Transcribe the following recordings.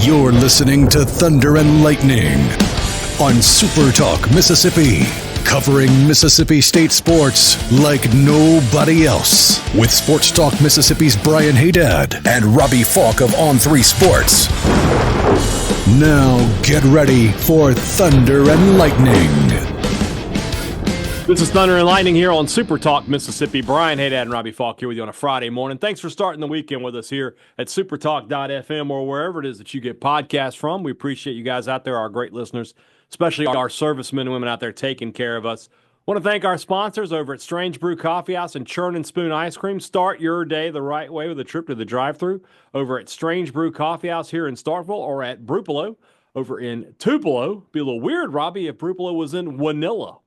You're listening to Thunder and Lightning on SuperTalk Mississippi, covering Mississippi State sports like nobody else. With Sports Talk Mississippi's Brian Hadad and Robbie Faulk of On3 Sports. Now get ready for Thunder and Lightning. This is Thunder and Lightning here on SuperTalk Mississippi. Brian Hadad and Robbie Faulk here with you on a Friday morning. Thanks for starting the weekend with us here at supertalk.fm or wherever it is that you get podcasts from. We appreciate you guys out there, our great listeners, especially our servicemen and women out there taking care of us. Want to thank our sponsors over at Strange Brew Coffee House and Churn and Spoon Ice Cream. Start your day the right way with a trip to the drive-thru over at Strange Brew Coffee House here in Starkville or at Brupolo over in Tupelo. Be a little weird, Robbie, if Brupolo was in Wanilla.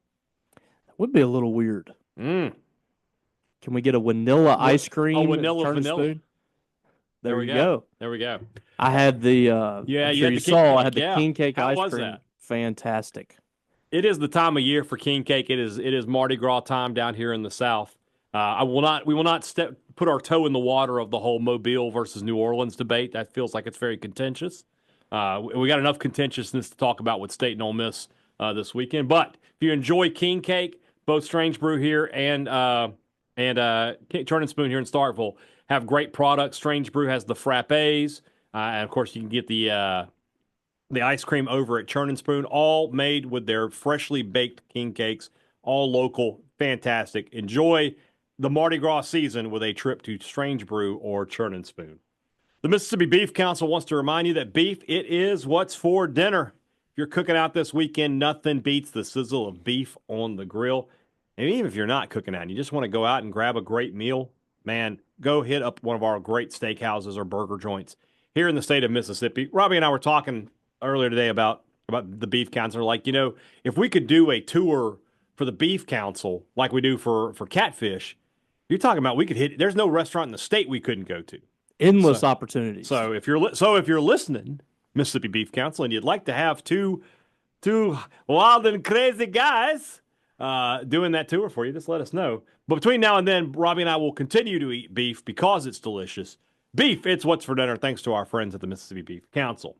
Would be a little weird. Can we get a vanilla ice cream? Oh, vanilla. Spoon? There we go. There we go. I had the I had the king cake How ice was cream. That? Fantastic. It is the time of year for king cake. It is Mardi Gras time down here in the South. We will not put our toe in the water of the whole Mobile versus New Orleans debate. That feels like it's very contentious. We got enough contentiousness to talk about with State and Ole Miss this weekend. But if you enjoy king cake, both Strange Brew here and Churn and Spoon here in Starkville have great products. Strange Brew has the frappes, and of course you can get the ice cream over at Churn and Spoon, all made with their freshly baked king cakes, all local, fantastic. Enjoy the Mardi Gras season with a trip to Strange Brew or Churn and Spoon. The Mississippi Beef Council wants to remind you that beef, it is what's for dinner. If you're cooking out this weekend, nothing beats the sizzle of beef on the grill. And even if you're not cooking out and you just want to go out and grab a great meal, man, go hit up one of our great steakhouses or burger joints here in the state of Mississippi. Robbie and I were talking earlier today about the Beef Council. Like, if we could do a tour for the Beef Council like we do for Catfish, you're talking about we could hit. There's no restaurant in the state we couldn't go to. Endless opportunities. So if you're listening, Mississippi Beef Council, and you'd like to have two wild and crazy guys doing that tour for you, just let us know. But between now and then, Robbie and I will continue to eat beef because it's delicious. Beef, it's what's for dinner, thanks to our friends at the Mississippi Beef Council.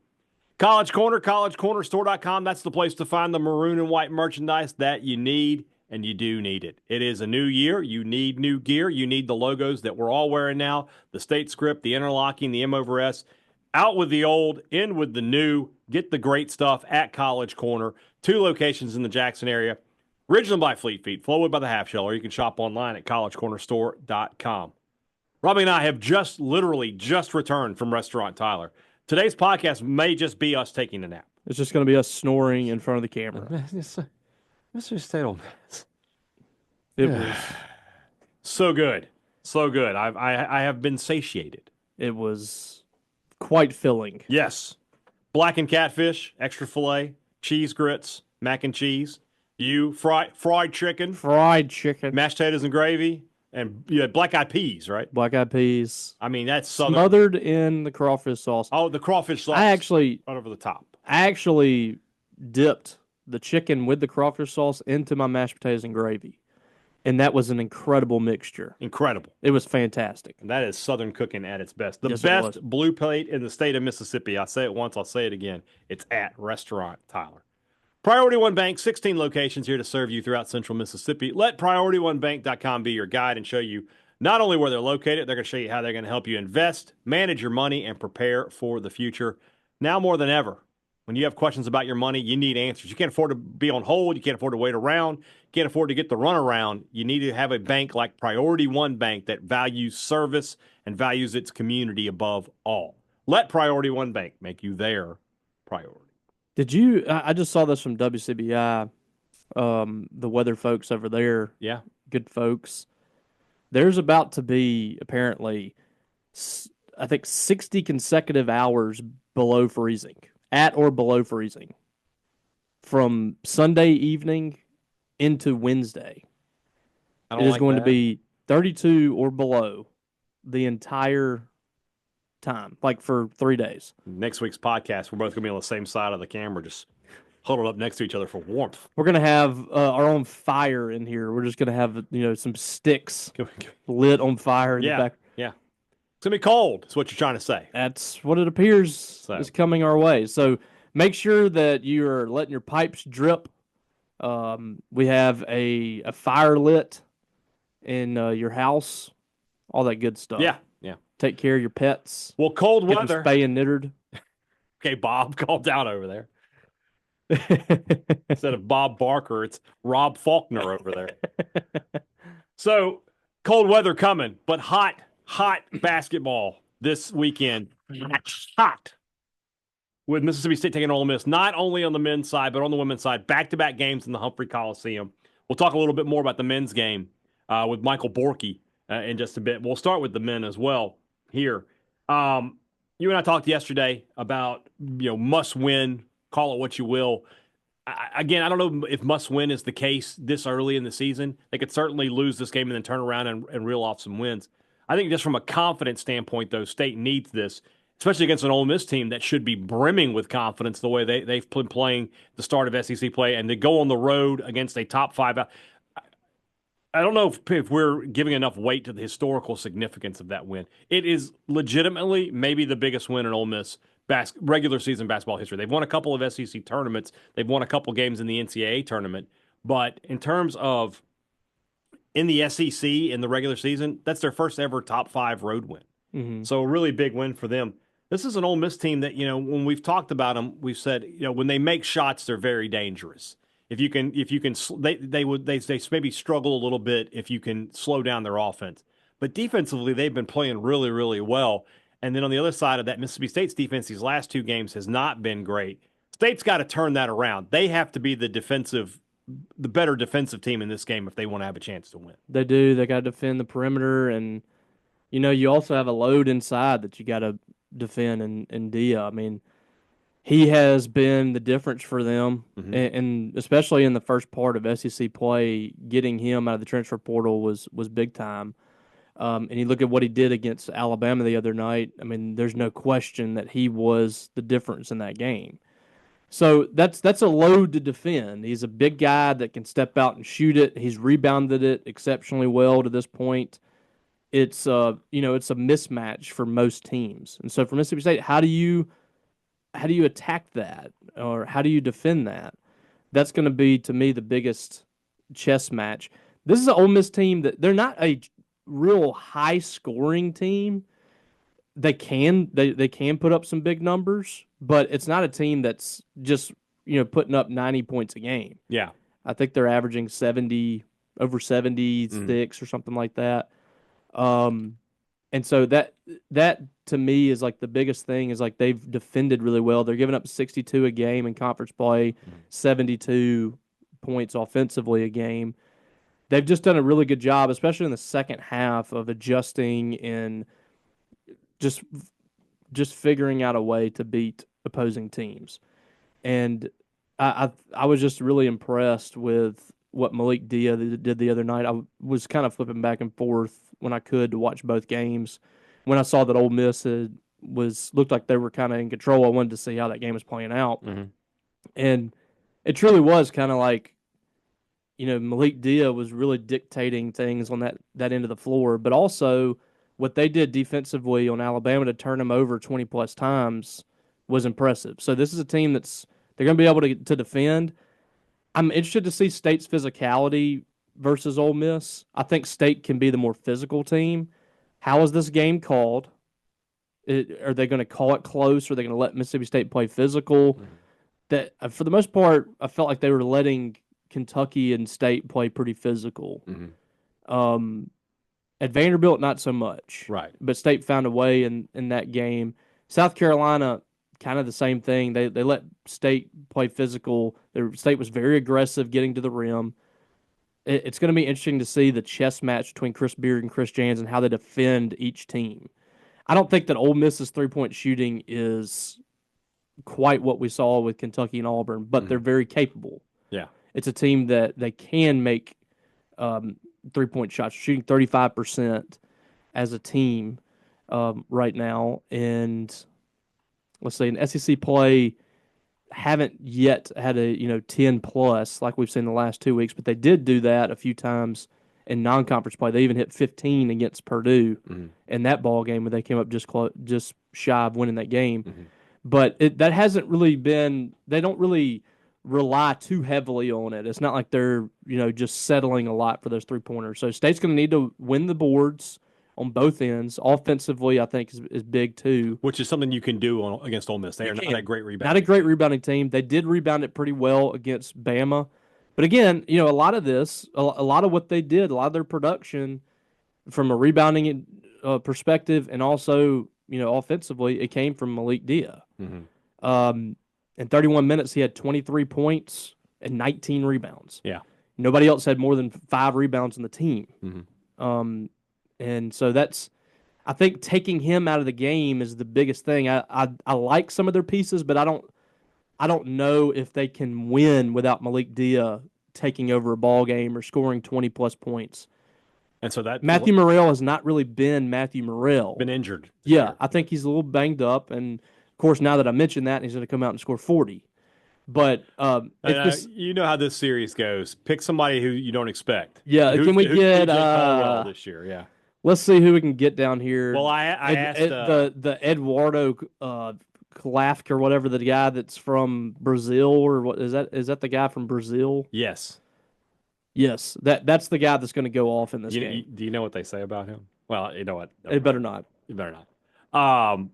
College Corner, collegecornerstore.com. That's the place to find the maroon and white merchandise that you need, and you do need it. It is a new year. You need new gear. You need the logos that we're all wearing now, the state script, the interlocking, the M over S. Out with the old, in with the new. Get the great stuff at College Corner. 2 locations in the Jackson area. Originally by Fleet Feet, Flowwood by the Half Shell, or you can shop online at collegecornerstore.com. Robbie and I have literally just returned from Restaurant Tyler. Today's podcast may just be us taking a nap. It's just going to be us snoring in front of the camera. Mr. State Ole Miss. It was so good. So good. I have been satiated. It was quite filling. Yes. Blackened catfish, extra filet, cheese grits, mac and cheese. Fried chicken. Mashed potatoes and gravy. And you had black-eyed peas, right? Black-eyed peas. I mean, that's southern. Smothered in the crawfish sauce. Oh, the crawfish sauce. Right over the top. I actually dipped the chicken with the crawfish sauce into my mashed potatoes and gravy. And that was an incredible mixture. Incredible. It was fantastic. And that is Southern cooking at its best. The Yes, best blue plate in the state of Mississippi. I say it once, I'll say it again. It's at Restaurant Tyler. Priority One Bank, 16 locations here to serve you throughout central Mississippi. Let PriorityOneBank.com be your guide and show you not only where they're located, they're going to show you how they're going to help you invest, manage your money, and prepare for the future. Now more than ever, when you have questions about your money, you need answers. You can't afford to be on hold. You can't afford to wait around. You can't afford to get the runaround. You need to have a bank like Priority One Bank that values service and values its community above all. Let Priority One Bank make you their priority. I just saw this from WCBI, the weather folks over there. Yeah. Good folks. There's about to be, apparently, I think 60 consecutive hours below freezing, at or below freezing, from Sunday evening into Wednesday. It is going to be 32 or below the entire time, like for 3 days. Next week's podcast, we're both going to be on the same side of the camera, just huddled up next to each other for warmth. We're going to have our own fire in here. We're just going to have, some sticks lit on fire in the back. Yeah. It's going to be cold, is what you're trying to say. That's what it appears is coming our way. So make sure that you're letting your pipes drip. We have a fire lit in your house, all that good stuff. Yeah. Take care of your pets. Well, cold Get weather. them spay and neutered. Okay, Bob, calm down over there. Instead of Bob Barker, it's Rob Faulkner over there. So, cold weather coming, but hot basketball this weekend. Hot. With Mississippi State taking Ole Miss, not only on the men's side, but on the women's side. Back-to-back games in the Humphrey Coliseum. We'll talk a little bit more about the men's game with Michael Borky in just a bit. We'll start with the men as well here. You and I talked yesterday about, must win, call it what you will. Again, I don't know if must win is the case this early in the season. They could certainly lose this game and then turn around and reel off some wins. I think just from a confidence standpoint, though, State needs this, especially against an Ole Miss team that should be brimming with confidence the way they've been playing the start of SEC play, and to go on the road against a top 5. I don't know if we're giving enough weight to the historical significance of that win. It is legitimately maybe the biggest win in Ole Miss regular season basketball history. They've won a couple of SEC tournaments. They've won a couple games in the NCAA tournament. But in terms of in the SEC in the regular season, that's their first ever top 5 road win. Mm-hmm. So a really big win for them. This is an Ole Miss team that, when we've talked about them, we've said, when they make shots, they're very dangerous. If you can, they maybe struggle a little bit if you can slow down their offense. But defensively, they've been playing really, really well. And then on the other side of that, Mississippi State's defense these last 2 games has not been great. State's got to turn that around. They have to be the better defensive team in this game if they want to have a chance to win. They do. They got to defend the perimeter, and you also have a load inside that you got to defend. And Dia, I mean, he has been the difference for them, mm-hmm. and especially in the first part of SEC play, getting him out of the transfer portal was big time. And you look at what he did against Alabama the other night. I mean, there's no question that he was the difference in that game. So that's a load to defend. He's a big guy that can step out and shoot it. He's rebounded it exceptionally well to this point. It's it's a mismatch for most teams. And so for Mississippi State, how do you attack that, or how do you defend that? That's going to be, to me, the biggest chess match. This is an Ole Miss team that they're not a real high scoring team. They can put up some big numbers, but it's not a team that's just putting up 90 points a game. Yeah, I think they're averaging over 76 or something like that. And so that to me is like the biggest thing is like they've defended really well. They're giving up 62 a game in conference play, 72 points offensively a game. They've just done a really good job, especially in the second half, of adjusting and just figuring out a way to beat opposing teams. And I was just really impressed with what Malik Dia did the other night. I was kind of flipping back and forth when I could to watch both games. When I saw that Ole Miss looked like they were kind of in control, I wanted to see how that game was playing out. Mm-hmm. And it truly was kind of like, Malik Dia was really dictating things on that end of the floor, but also what they did defensively on Alabama to turn them over 20-plus times was impressive. So this is a team they're going to be able to defend. I'm interested to see State's physicality versus Ole Miss. I think State can be the more physical team. How is this game called? Are they going to call it close? Or are they going to let Mississippi State play physical? Mm-hmm. That for the most part, I felt like they were letting Kentucky and State play pretty physical. Mm-hmm. At Vanderbilt, not so much. Right. But State found a way in that game. South Carolina, kind of the same thing. They let State play physical. State was very aggressive getting to the rim. It's going to be interesting to see the chess match between Chris Beard and Chris Jans and how they defend each team. I don't think that Ole Miss's three-point shooting is quite what we saw with Kentucky and Auburn, but they're very capable. Yeah. It's a team that they can make three-point shots, shooting 35% as a team right now. And let's say in SEC play, haven't yet had a 10 plus like we've seen the last 2 weeks, but they did do that a few times in non-conference play. They even hit 15 against Purdue Mm-hmm. in that ball game where they came up just shy of winning that game. Mm-hmm. But that hasn't really been. They don't really rely too heavily on it. It's not like they're just settling a lot for those 3-pointers. So State's going to need to win the boards on both ends. Offensively, I think is big too. Which is something you can do against Ole Miss. They are not a great rebounding. Not a great rebounding team. They did rebound it pretty well against Bama. But again, a lot of this, a lot of what they did, a lot of their production from a rebounding perspective and also, offensively, it came from Malik Dia. Mm-hmm. In 31 minutes, he had 23 points and 19 rebounds. Yeah. Nobody else had more than 5 rebounds in the team. Mm-hmm. And so I think taking him out of the game is the biggest thing. I like some of their pieces, but I don't know if they can win without Malik Dia taking over a ball game or scoring 20-plus points. And so that Matthew Morell has not really been Matthew Morell. Been injured. Yeah, sure. I think he's a little banged up, and of course now that I mentioned that, he's going to come out and score 40. But you know how this series goes. Pick somebody who you don't expect. Yeah, can we get Caldwell this year? Yeah. Let's see who we can get down here. Well, I asked the Eduardo Klafk or whatever, the guy that's from Brazil, or what is that? Is that the guy from Brazil? Yes. Yes, that's the guy that's going to go off in this game. Do you know what they say about him? Well, you know what? It better not. You better not.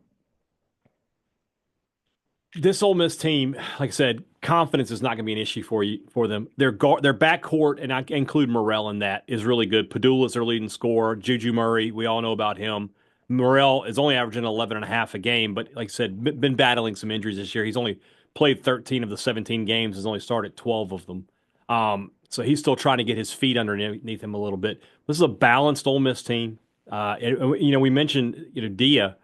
This Ole Miss team, like I said, confidence is not going to be an issue for them. Their backcourt, and I include Morell in that, is really good. Padula's their leading scorer. Juju Murray, we all know about him. Morell is only averaging 11.5 a game, but like I said, been battling some injuries this year. He's only played 13 of the 17 games, has only started 12 of them. So he's still trying to get his feet underneath him a little bit. This is a balanced Ole Miss team. We mentioned Dia.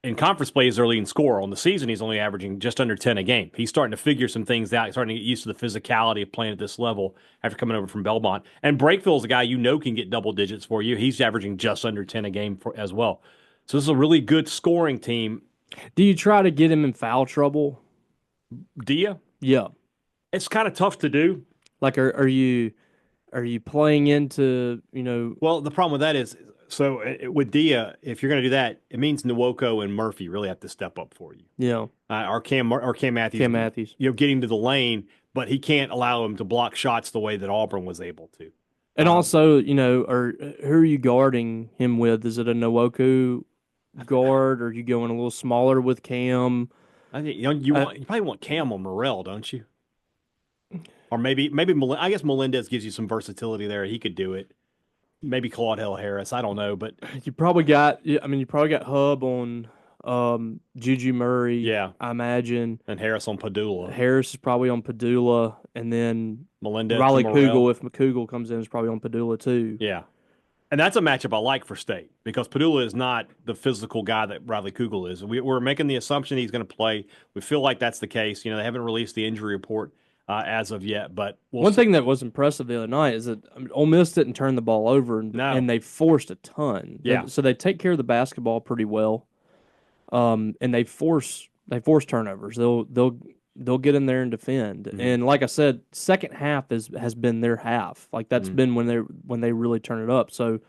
In conference play, he's their leading scorer. On the season, he's only averaging just under 10 a game. He's starting to figure some things out. He's starting to get used to the physicality of playing at this level after coming over from Belmont. And Breakville's a guy can get double digits for you. He's averaging just under 10 a game as well. So this is a really good scoring team. Do you try to get him in foul trouble? Dia? Yeah. It's kind of tough to do. Like, are you playing into, Well, the problem with that is, so with Dia, if you're going to do that, it means Nwoko and Murphy really have to step up for you. Yeah. Or Cam Matthews. Cam Matthews. Getting to the lane, but he can't allow him to block shots the way that Auburn was able to. And also, who are you guarding him with? Is it a Nwoko guard, or are you going a little smaller with Cam? I think you probably want Cam on Morell, don't you? Or maybe I guess Melendez gives you some versatility there. He could do it. Maybe Claude Harris. I don't know, but you probably got Hub on Juju Murray. Yeah, I imagine, and Harris on Padula. Harris is probably on Padula, and then Melendez, Riley Kugel, if McCougal comes in, is probably on Padula too. Yeah, and that's a matchup I like for State because Padula is not the physical guy that Riley Kugel is. We're making the assumption he's going to play. We feel like that's the case. They haven't released the injury report as of yet, but one thing that was impressive the other night is that Ole Miss didn't turn the ball over, and they forced a ton. Yeah. So they take care of the basketball pretty well, and they force turnovers. They'll get in there and defend. Mm-hmm. And like I said, second half has been their half. Like that's been when they really turn it up. So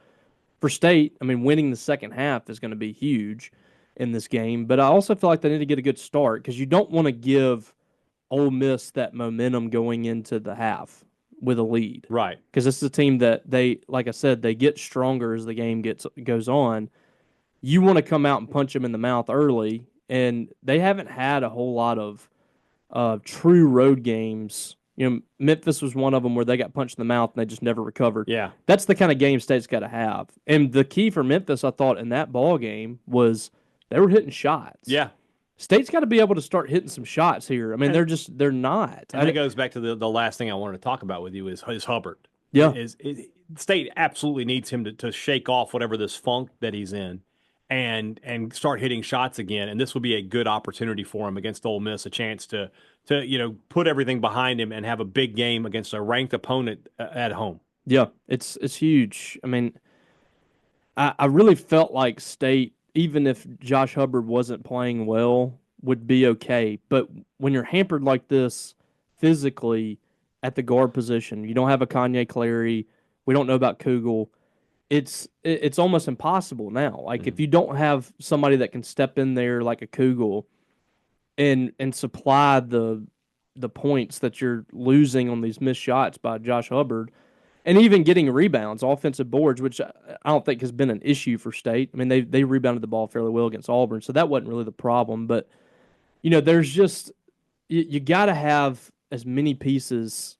for State, winning the second half is going to be huge in this game. But I also feel like they need to get a good start because you don't want to give Ole Miss that momentum going into the half with a lead. Right. Because this is a team that like I said, they get stronger as the game goes on. You want to come out and punch them in the mouth early, and they haven't had a whole lot of true road games. Memphis was one of them where they got punched in the mouth and they just never recovered. Yeah. That's the kind of game State's got to have. And the key for Memphis, I thought, in that ball game was they were hitting shots. Yeah. State's got to be able to start hitting some shots here. They're not. And that goes back to the last thing I wanted to talk about with you is Hubbard. Yeah. State absolutely needs him to shake off whatever this funk that he's in and start hitting shots again. And this will be a good opportunity for him against Ole Miss, a chance to put everything behind him and have a big game against a ranked opponent at home. Yeah, it's huge. I really felt like State, even if Josh Hubbard wasn't playing well, would be okay. But when you're hampered like this physically at the guard position, you don't have a Kanye Clary. We don't know about Kugel. It's almost impossible now. Like if Mhm. you don't have somebody that can step in there like a Kugel and supply the points that you're losing on these missed shots by Josh Hubbard, and even getting rebounds, offensive boards, which I don't think has been an issue for State. I mean, they rebounded the ball fairly well against Auburn, so that wasn't really the problem. But there's just you got to have as many pieces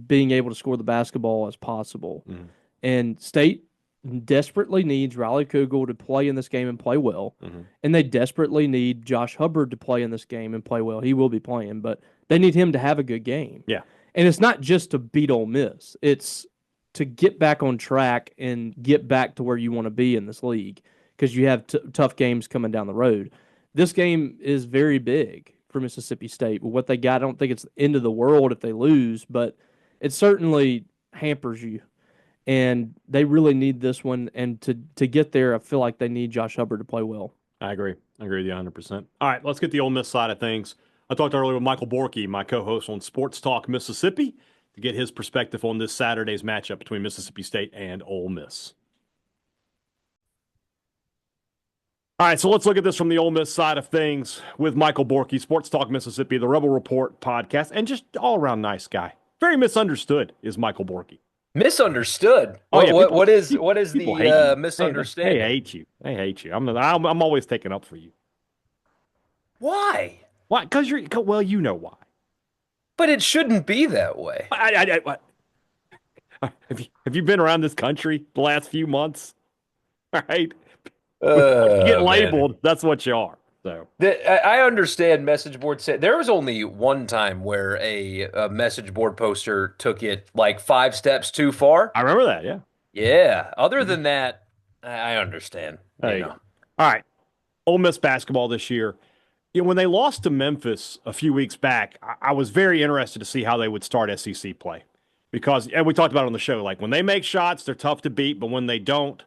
being able to score the basketball as possible. Mhm. And State desperately needs Riley Kugel to play in this game and play well. Mhm. And they desperately need Josh Hubbard to play in this game and play well. He will be playing, but they need him to have a good game. Yeah. And it's not just to beat Ole Miss. It's to get back on track and get back to where you want to be in this league because you have tough games coming down the road. This game is very big for Mississippi State. But what they got, I don't think it's the end of the world if they lose, but it certainly hampers you. And they really need this one. And to get there, I feel like they need Josh Hubbard to play well. I agree. I agree with you 100%. All right, let's get the Ole Miss side of things. I talked earlier with Michael Borky, my co-host on Sports Talk Mississippi, to get his perspective on this Saturday's matchup between Mississippi State and Ole Miss. All right, so let's look at this from the Ole Miss side of things with Michael Borky, Sports Talk Mississippi, the Rebel Report podcast, and just all-around nice guy. Very misunderstood is Michael Borky. Misunderstood. Oh, yeah, What is the misunderstanding? They hate you. They hate you. I'm always taking up for you. Why? Why? Because well, you know why. But it shouldn't be that way. Have you been around this country the last few months? All right. You get labeled, that's what you are. So I understand message board said there was only one time where a message board poster took it like 5 steps too far. I remember that, yeah. Yeah. Other than that, I understand. There you go. All right. Ole Miss basketball this year. When they lost to Memphis a few weeks back, I was very interested to see how they would start SEC play. Because, and we talked about it on the show, like when they make shots, they're tough to beat, but when they don't,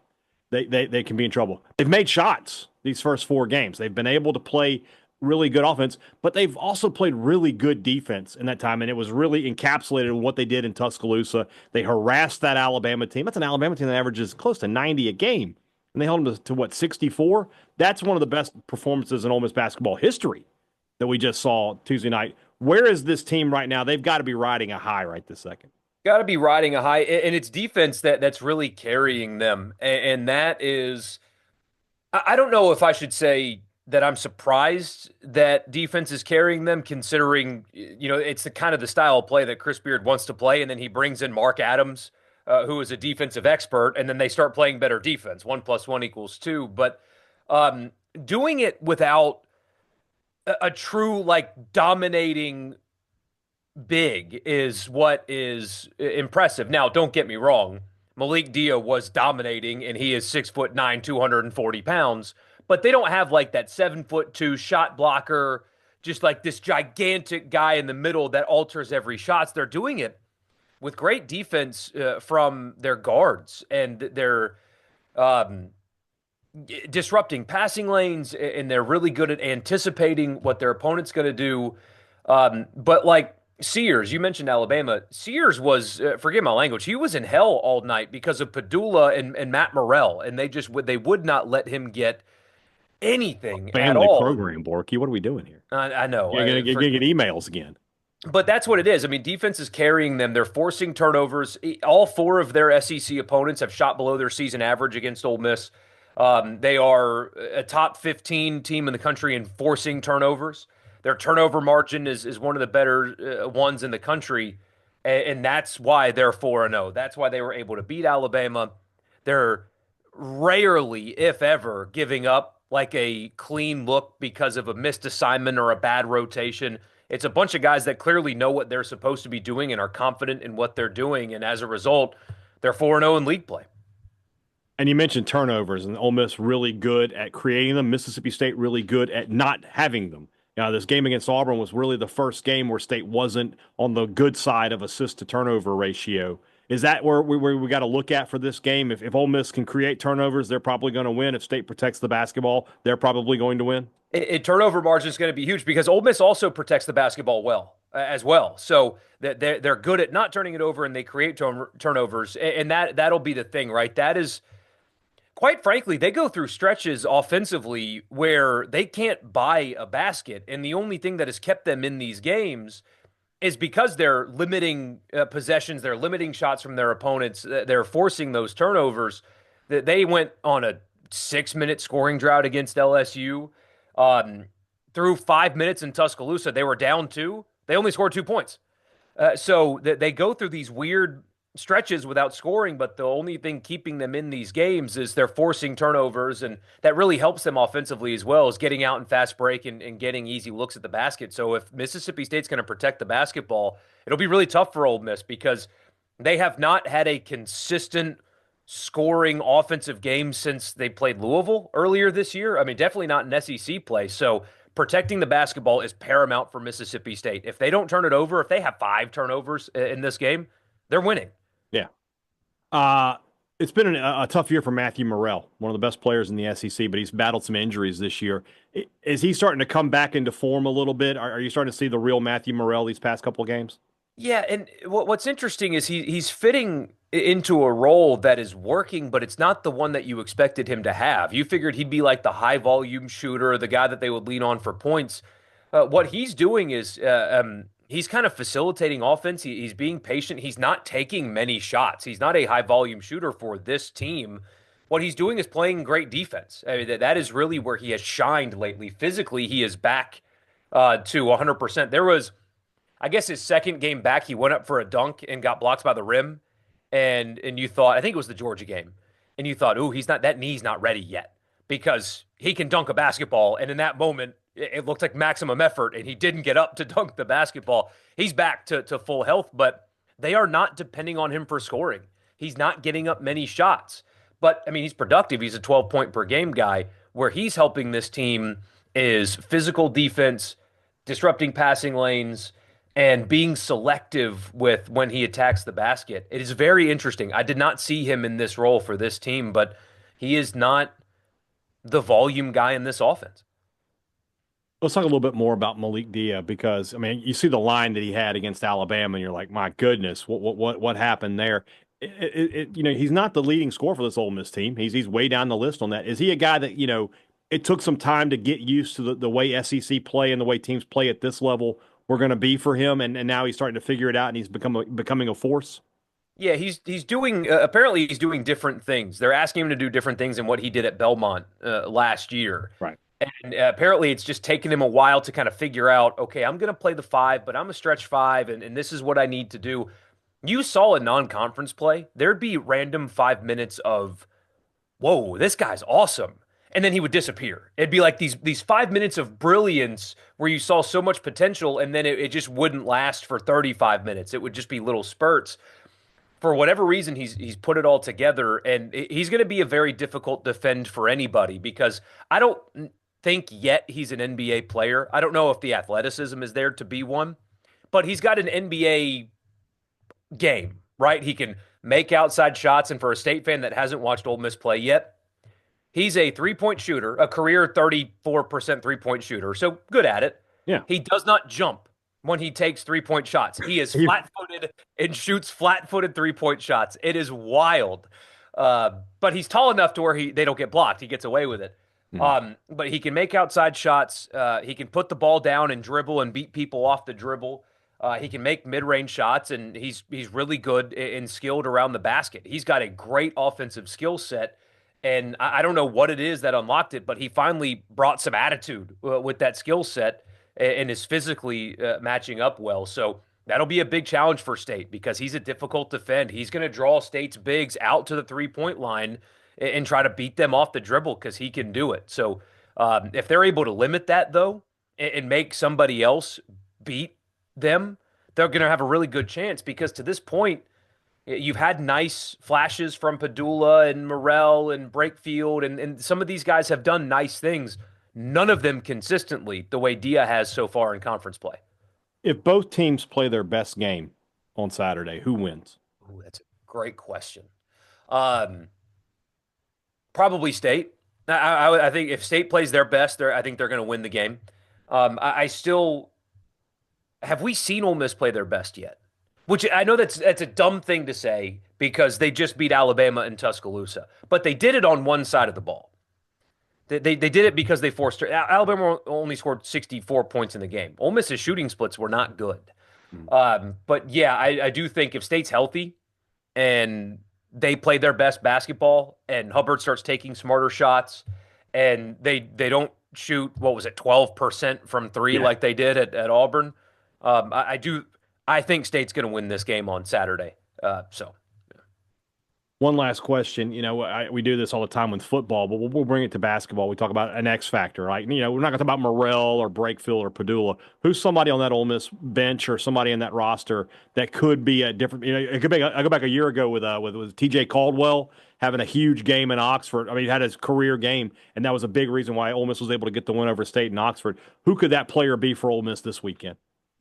they can be in trouble. They've made shots these first 4 games. They've been able to play really good offense, but they've also played really good defense in that time, and it was really encapsulated in what they did in Tuscaloosa. They harassed that Alabama team. That's an Alabama team that averages close to 90 a game, and they held them to what, 64? That's one of the best performances in Ole Miss basketball history that we just saw Tuesday night. Where is this team right now? They've got to be riding a high right this second. Got to be riding a high, and it's defense that's really carrying them, and that is, I don't know if I should say that I'm surprised that defense is carrying them, considering it's the kind of the style of play that Chris Beard wants to play, and then he brings in Mark Adams, who is a defensive expert, and then they start playing better defense. 1 + 1 = 2, but doing it without a true like dominating big is what is impressive. Now, don't get me wrong. Malik Dia was dominating, and he is 6'9", 240 pounds. But they don't have like that 7'2" shot blocker, just like this gigantic guy in the middle that alters every shot. They're doing it with great defense from their guards, and they're disrupting passing lanes, and they're really good at anticipating what their opponent's going to do. But like Sears, you mentioned Alabama. Sears was, forgive my language, he was in hell all night because of Padula and Matt Morell, and they would not let him get anything at all. Family program, Borky. What are we doing here? I know. You're going to get emails again. But that's what it is. I mean, defense is carrying them. They're forcing turnovers. All 4 of their SEC opponents have shot below their season average against Ole Miss. They are a top 15 team in the country in forcing turnovers. Their turnover margin is one of the better ones in the country, and that's why they're 4-0. That's why they were able to beat Alabama. They're rarely, if ever, giving up like a clean look because of a missed assignment or a bad rotation. It's a bunch of guys that clearly know what they're supposed to be doing and are confident in what they're doing, and as a result, they're 4-0 in league play. And you mentioned turnovers, and Ole Miss really good at creating them. Mississippi State really good at not having them. This game against Auburn was really the first game where State wasn't on the good side of assist-to-turnover ratio. Is that where we got to look at for this game? If Ole Miss can create turnovers, they're probably going to win. If State protects the basketball, they're probably going to win. Turnover margin is going to be huge because Ole Miss also protects the basketball well as well. So they're good at not turning it over and they create turnovers, and that'll be the thing, right? That is, quite frankly, they go through stretches offensively where they can't buy a basket, and the only thing that has kept them in these games is because they're limiting possessions, they're limiting shots from their opponents, they're forcing those turnovers. That they went on a 6-minute scoring drought against LSU. Through 5 minutes in Tuscaloosa, they were down 2. They only scored 2 points. So they go through these weird stretches without scoring, but the only thing keeping them in these games is they're forcing turnovers, and that really helps them offensively as well, as getting out in fast break and getting easy looks at the basket. So if Mississippi State's going to protect the basketball, it'll be really tough for Ole Miss because they have not had a consistent scoring offensive game since they played Louisville earlier this year. I mean, definitely not in SEC play. So protecting the basketball is paramount for Mississippi State. If they don't turn it over, if they have 5 turnovers in this game, they're winning. Yeah. It's been a tough year for Matthew Morell, one of the best players in the SEC, but he's battled some injuries this year. Is he starting to come back into form a little bit? Are you starting to see the real Matthew Morell these past couple of games? Yeah, and what's interesting is he's fitting into a role that is working, but it's not the one that you expected him to have. You figured he'd be like the high volume shooter, the guy that they would lean on for points. What he's doing is he's kind of facilitating offense. He's being patient. He's not taking many shots. He's not a high volume shooter for this team. What he's doing is playing great defense. I mean, that is really where he has shined lately. Physically, he is back to 100%. There was, I guess, his second game back, he went up for a dunk and got blocked by the rim. And you thought, I think it was the Georgia game, and you thought, ooh, that knee's not ready yet because he can dunk a basketball. And in that moment, it looked like maximum effort, and he didn't get up to dunk the basketball. He's back to full health, but they are not depending on him for scoring. He's not getting up many shots. But, I mean, he's productive. He's a 12-point per game guy. Where he's helping this team is physical defense, disrupting passing lanes, and being selective with when he attacks the basket. It is very interesting. I did not see him in this role for this team, but he is not the volume guy in this offense. Let's talk a little bit more about Malik Dia because, I mean, you see the line that he had against Alabama, and you're like, my goodness, what happened there? He's not the leading scorer for this Ole Miss team. He's way down the list on that. Is he a guy that, it took some time to get used to the way SEC play and the way teams play at this level were going to be for him, and now he's starting to figure it out, and he's becoming a force? Yeah, he's doing apparently he's doing different things. They're asking him to do different things than what he did at Belmont last year. Right. And apparently it's just taken him a while to kind of figure out, okay, I'm going to play the 5, but I'm a stretch 5, and this is what I need to do. You saw a non-conference play. There'd be random 5 minutes of, whoa, this guy's awesome. And then he would disappear. It'd be like these 5 minutes of brilliance where you saw so much potential, and then it just wouldn't last for 35 minutes. It would just be little spurts. For whatever reason, he's put it all together, and he's going to be a very difficult defend for anybody because I don't think yet he's an NBA player. I don't know if the athleticism is there to be one, but he's got an NBA game, right? He can make outside shots, and for a State fan that hasn't watched Ole Miss play yet, he's a three-point shooter, a career 34% three-point shooter, so good at it. Yeah. He does not jump when he takes three-point shots. He is flat-footed and shoots flat-footed three-point shots. It is wild. But he's tall enough to where they don't get blocked. He gets away with it. But he can make outside shots. He can put the ball down and dribble and beat people off the dribble. He can make mid-range shots, and he's really good and skilled around the basket. He's got a great offensive skill set. And I don't know what it is that unlocked it, but he finally brought some attitude with that skill set and is physically matching up well. So that'll be a big challenge for State because he's a difficult defend. He's going to draw State's bigs out to the three-point line and try to beat them off the dribble because he can do it. So if they're able to limit that, though, and make somebody else beat them, they're going to have a really good chance because to this point, you've had nice flashes from Padula and Morell and Brakefield, and some of these guys have done nice things. None of them consistently the way Dia has so far in conference play. If both teams play their best game on Saturday, who wins? Ooh, great question. Probably State. I think if State plays their best, I think they're going to win the game. I still have we seen Ole Miss play their best yet? Which I know that's a dumb thing to say because they just beat Alabama in Tuscaloosa, but they did it on one side of the ball. They did it because they forced Alabama only scored 64 points in the game. Ole Miss's shooting splits were not good. But yeah, I do think if State's healthy and they play their best basketball and Hubbard starts taking smarter shots and they don't shoot, 12% from three like they did at Auburn. I think State's going to win this game on Saturday. One last question. We do this all the time with football, but we'll bring it to basketball. We talk about an X factor, right? We're not going to talk about Morell or Brakefield or Padula. Who's somebody on that Ole Miss bench or somebody in that roster that could be a different? It could be. I go back a year ago with T.J. Caldwell having a huge game in Oxford. I mean, he had his career game, and that was a big reason why Ole Miss was able to get the win over State in Oxford. Who could that player be for Ole Miss this weekend?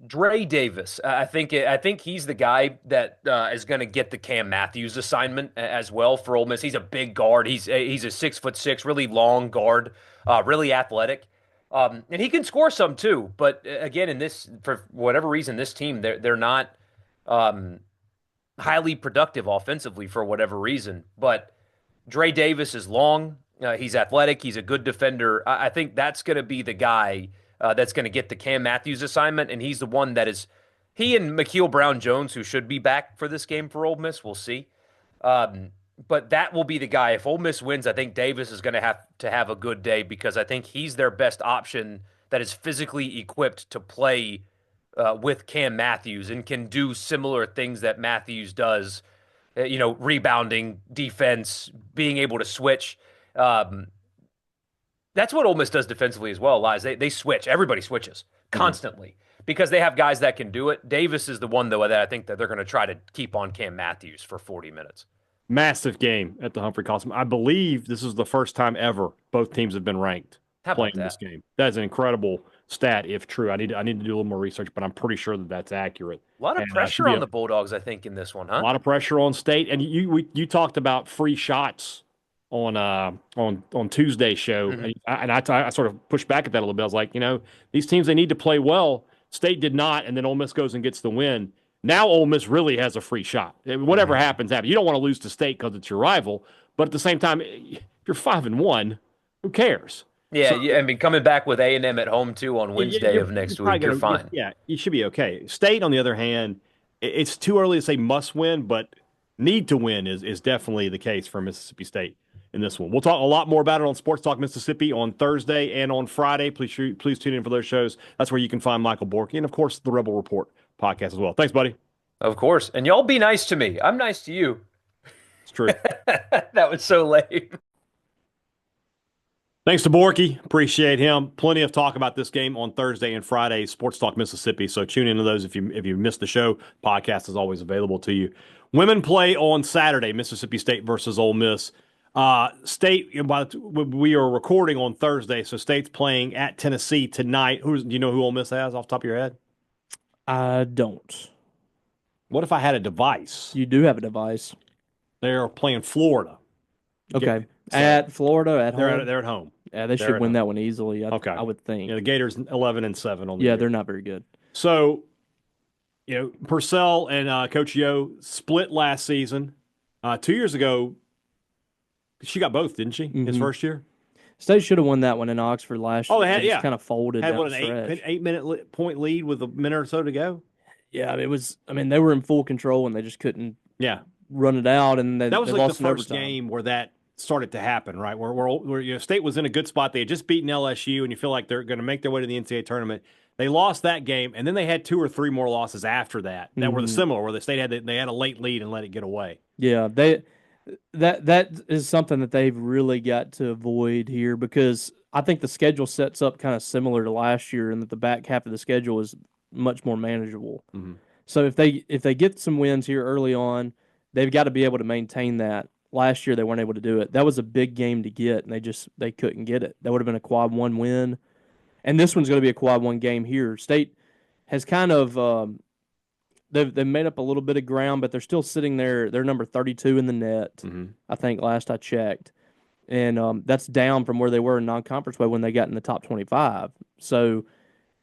Dre Davis. I think he's the guy that is going to get the Cam Matthews assignment as well for Ole Miss. He's a big guard. He's a 6'6", really long guard, really athletic, and he can score some too. But again, for whatever reason, this team they're not highly productive offensively for whatever reason. But Dre Davis is long. He's athletic. He's a good defender. I think that's going to be the guy that's going to get the Cam Matthews assignment, and he's the one that is he and Makeel Brown-Jones, who should be back for this game for Ole Miss. We'll see. But that will be the guy. If Ole Miss wins, I think Davis is going to have a good day because I think he's their best option that is physically equipped to play with Cam Matthews and can do similar things that Matthews does, rebounding, defense, being able to switch. That's what Ole Miss does defensively as well, Liz. They switch. Everybody switches constantly because they have guys that can do it. Davis is the one, though, that I think that they're going to try to keep on Cam Matthews for 40 minutes. Massive game at the Humphrey Coliseum. I believe this is the first time ever both teams have been ranked playing this game. That's an incredible stat, if true. I need to do a little more research, but I'm pretty sure that that's accurate. A lot of pressure on the Bulldogs, I think, in this one, huh? A lot of pressure on State. And you talked about free shots on Tuesday's show, and I sort of pushed back at that a little bit. I was like, these teams, they need to play well. State did not, and then Ole Miss goes and gets the win. Now Ole Miss really has a free shot. Whatever happens. You don't want to lose to State because it's your rival, but at the same time, if you're 5-1, who cares? Yeah, I mean, coming back with A&M at home too on Wednesday of next week, you're fine. Yeah, you should be okay. State, on the other hand, it's too early to say must win, but need to win is definitely the case for Mississippi State in this one. We'll talk a lot more about it on Sports Talk Mississippi on Thursday and on Friday. Please tune in for those shows. That's where you can find Michael Borky and, of course, the Rebel Report podcast as well. Thanks, buddy. Of course. And y'all be nice to me. I'm nice to you. It's true. That was so lame. Thanks to Borky. Appreciate him. Plenty of talk about this game on Thursday and Friday, Sports Talk Mississippi. So tune into those if you missed the show. Podcast is always available to you. Women play on Saturday, Mississippi State versus Ole Miss. State, we are recording on Thursday, so State's playing at Tennessee tonight. Do you know who Ole Miss has off the top of your head? I don't. What if I had a device? You do have a device. They're playing Florida. Okay. At Florida, at home? They're at home. Yeah, they should win that one easily, I would think. Yeah, the Gators 11-7 on the year. They're not very good. So, Purcell and Coach Yo split last season. 2 years ago, she got both, didn't she? His first year? State should have won that one in Oxford last year. Oh, they had, just kind of folded. Had an 8-minute point lead with a minute or so to go. Yeah, they were in full control and they just couldn't run it out. And that was they like lost the first game where that started to happen, right? Where State was in a good spot. They had just beaten LSU, and you feel like they're going to make their way to the NCAA tournament. They lost that game, and then they had 2 or 3 more losses after that were similar, where the State had a late lead and let it get away. Yeah, that is something that they've really got to avoid here because I think the schedule sets up kind of similar to last year, and that the back half of the schedule is much more manageable. So if they get some wins here early on, they've got to be able to maintain that. Last year they weren't able to do it. That was a big game to get, and they couldn't get it. That would have been a quad 1 win, and this one's going to be a quad 1 game here. State has kind of they've made up a little bit of ground, but they're still sitting there. They're number 32 in the net, I think, last I checked. And that's down from where they were in non-conference play when they got in the top 25. So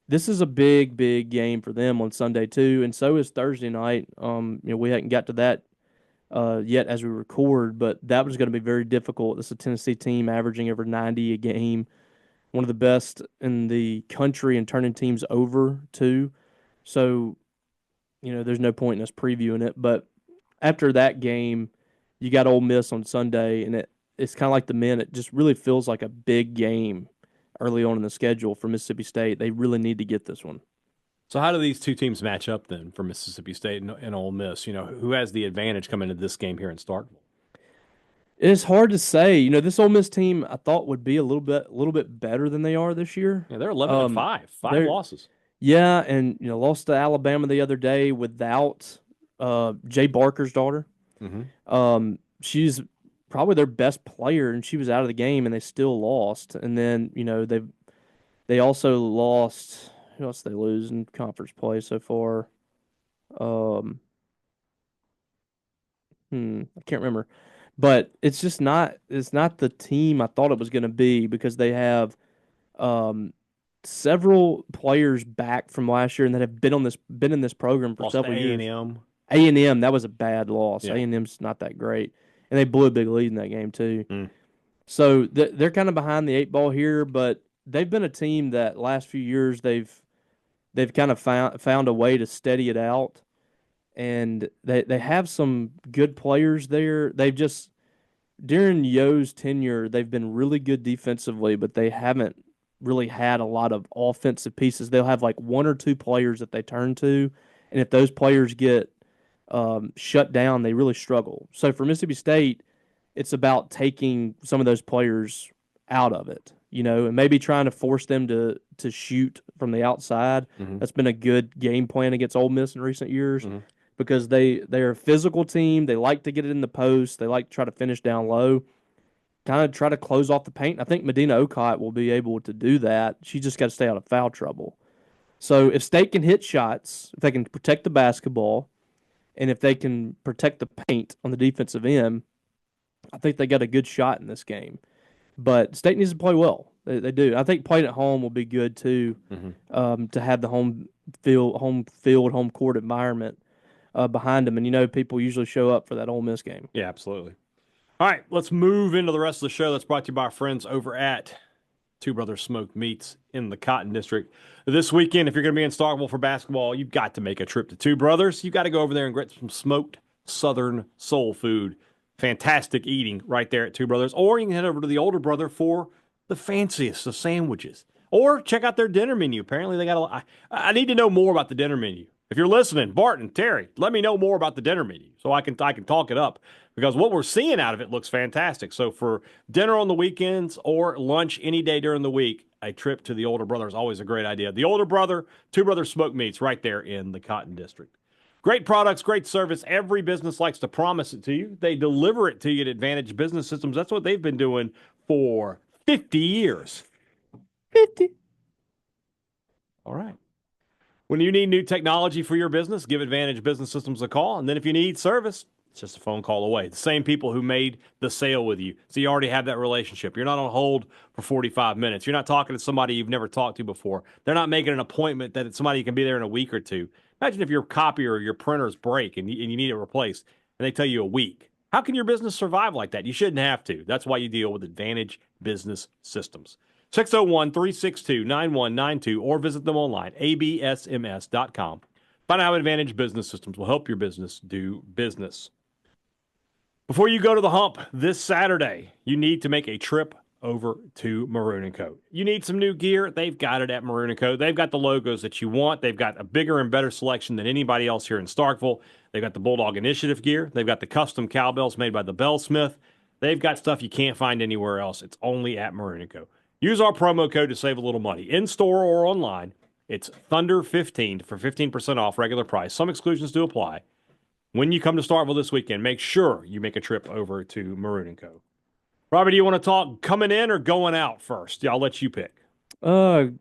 this is a big, big game for them on Sunday too, and so is Thursday night. We hadn't got to that yet as we record, but that was going to be very difficult. This is a Tennessee team averaging over 90 a game, one of the best in the country and turning teams over too. So, there's no point in us previewing it. But after that game, you got Ole Miss on Sunday, and it's kind of like the men. It just really feels like a big game early on in the schedule for Mississippi State. They really need to get this one. So how do these two teams match up then for Mississippi State and Ole Miss? Who has the advantage coming into this game here in Starkville? It's hard to say. This Ole Miss team I thought would be a little bit better than they are this year. Yeah, they're 11-5, five losses. Yeah, and lost to Alabama the other day without Jay Barker's daughter. She's probably their best player, and she was out of the game, and they still lost. And then they also lost. Who else did they lose in conference play so far? I can't remember. But it's just not the team I thought it was going to be, because they have several players back from last year and that have been in this program for several years. A&M, that was a bad loss. Yeah. A&M's not that great, and they blew a big lead in that game too. So they're kind of behind the eight ball here, but they've been a team that last few years they've kind of found a way to steady it out, and they have some good players there. They've just, during Yo's tenure, they've been really good defensively, but they haven't really had a lot of offensive pieces. They'll have like one or two players that they turn to, and if those players get shut down, they really struggle. So for Mississippi State, it's about taking some of those players out of it, and maybe trying to force them to shoot from the outside. That's been a good game plan against Ole Miss in recent years, because they're a physical team. They like to get it in the post. They like to try to finish down low, kind of try to close off the paint. I think Medina Okot will be able to do that. She just got to stay out of foul trouble. So if State can hit shots, if they can protect the basketball, and if they can protect the paint on the defensive end, I think they got a good shot in this game. But State needs to play well. They do. I think playing at home will be good too, to have the home court environment behind them. And people usually show up for that Ole Miss game. Yeah, absolutely. All right, let's move into the rest of the show. That's brought to you by our friends over at Two Brothers Smoked Meats in the Cotton District. This weekend, if you're going to be in Starkville for basketball, you've got to make a trip to Two Brothers. You've got to go over there and get some smoked Southern soul food. Fantastic eating right there at Two Brothers. Or you can head over to the Older Brother for the fanciest of sandwiches. Or check out their dinner menu. Apparently, they got a lot. I need to know more about the dinner menu. If you're listening, Barton, Terry, let me know more about the dinner menu so I can talk it up, because what we're seeing out of it looks fantastic. So for dinner on the weekends or lunch any day during the week, a trip to the Older Brother is always a great idea. The Older Brother, Two Brothers Smoked Meats, right there in the Cotton District. Great products, great service. Every business likes to promise it to you. They deliver it to you at Advantage Business Systems. That's what they've been doing for 50 years. 50. All right. When you need new technology for your business, give Advantage Business Systems a call. And then if you need service, it's just a phone call away. The same people who made the sale with you. So you already have that relationship. You're not on hold for 45 minutes. You're not talking to somebody you've never talked to before. They're not making an appointment that it's somebody who can be there in a week or two. Imagine if your copier or your printers break and you need it replaced, and they tell you a week. How can your business survive like that? You shouldn't have to. That's why you deal with Advantage Business Systems. 601-362-9192 or visit them online, absms.com. Find out how Advantage Business Systems will help your business do business. Before you go to the hump this Saturday, you need to make a trip over to Maroon & Co. You need some new gear. They've got it at Maroon & Co. They've got the logos that you want. They've got a bigger and better selection than anybody else here in Starkville. They've got the Bulldog Initiative gear. They've got the custom cowbells made by the Bellsmith. They've got stuff you can't find anywhere else. It's only at Maroon & Co. Use our promo code to save a little money. In-store or online, it's Thunder15 for 15% off regular price. Some exclusions do apply. When you come to Starkville this weekend, make sure you make a trip over to Maroon & Co. Robbie, do you want to talk coming in or going out first? Yeah, I'll let you pick. Going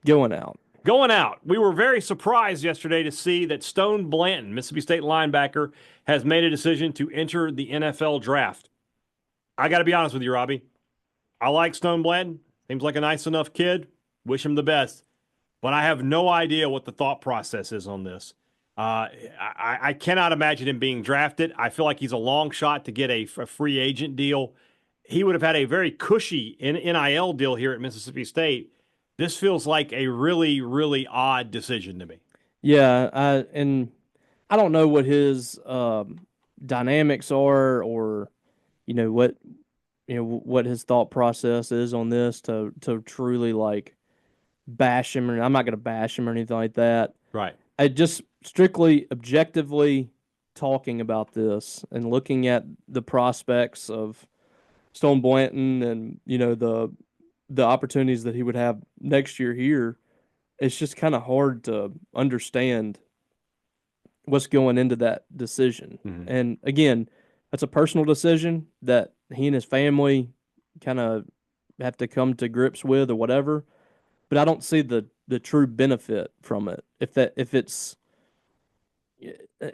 out. Going out, we were very surprised yesterday to see that Stone Blandon, Mississippi State linebacker, has made a decision to enter the NFL draft. I got to be honest with you, Robbie. I like Stone Blandon. Seems like a nice enough kid. Wish him the best. But I have no idea what the thought process is on this. I cannot imagine him being drafted. I feel like he's a long shot to get a free agent deal. He would have had a very cushy NIL deal here at Mississippi State. This feels like a really, really odd decision to me. Yeah, and I don't know what his dynamics are, or what his thought process is on this to truly like bash him. I'm not going to bash him or anything like that. Right. I just strictly objectively talking about this and looking at the prospects of Stone Blanton and the opportunities that he would have next year here, it's just kind of hard to understand what's going into that decision. Mm-hmm. And again, that's a personal decision that he and his family kind of have to come to grips with or whatever. But I don't see the true benefit from it.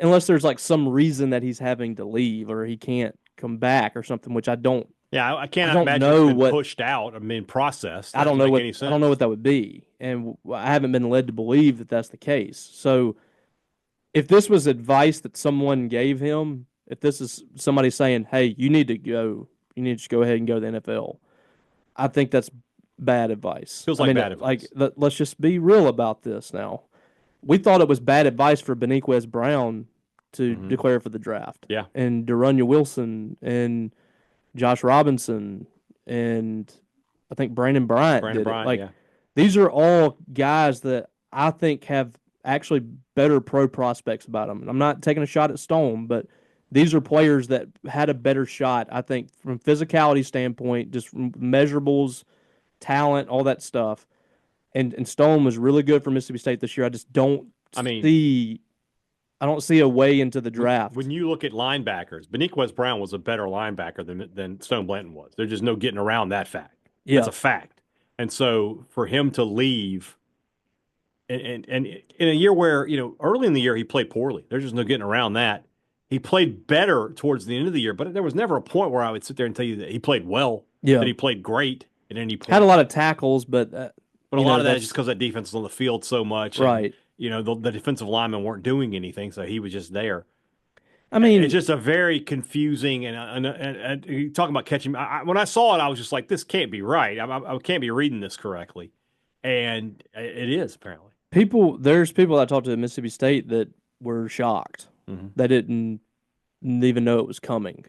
Unless there's like some reason that he's having to leave or he can't come back or something, which I don't. Yeah, I can't imagine it's been pushed out. processed. I don't know what that would be, and I haven't been led to believe that that's the case. So, if this was advice that someone gave him, if this is somebody saying, "Hey, you need to just go ahead and go to the NFL," I think that's bad advice. Feels like bad advice. Let's just be real about this now. We thought it was bad advice for Beniquez Brown to declare for the draft. Yeah, and Darunya Wilson and Josh Robinson, and I think Brandon Bryant did it. These are all guys that I think have actually better pro prospects about them. And I'm not taking a shot at Stone, but these are players that had a better shot, I think, from physicality standpoint, just measurables, talent, all that stuff. And Stone was really good for Mississippi State this year. I just don't I don't see a way into the draft. When you look at linebackers, Beniquez Brown was a better linebacker than Stone Blanton was. There's just no getting around that fact. Yeah. It's a fact. And so for him to leave, and in a year where, early in the year he played poorly. There's just no getting around that. He played better towards the end of the year, but there was never a point where I would sit there and tell you that he played well, that he played great at any point. Had a lot of tackles, but a lot of that is just because that defense is on the field so much. Right. And, the defensive linemen weren't doing anything, so he was just there. I mean, it's just a very confusing and you talking about catching. When I saw it, I was just like, "This can't be right. I can't be reading this correctly," and it is apparently. There's people that I talked to at Mississippi State that were shocked. They didn't even know it was coming,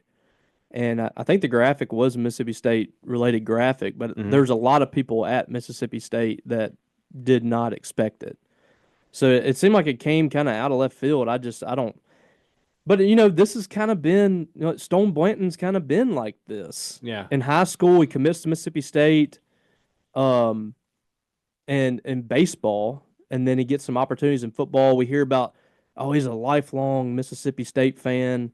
and I think the graphic was a Mississippi State related graphic, but there's a lot of people at Mississippi State that did not expect it. So it seemed like it came kind of out of left field. I don't. But, this has kind of been, Stone Blanton's kind of been like this. Yeah. In high school, he commits to Mississippi State and in baseball, and then he gets some opportunities in football. We hear about, he's a lifelong Mississippi State fan,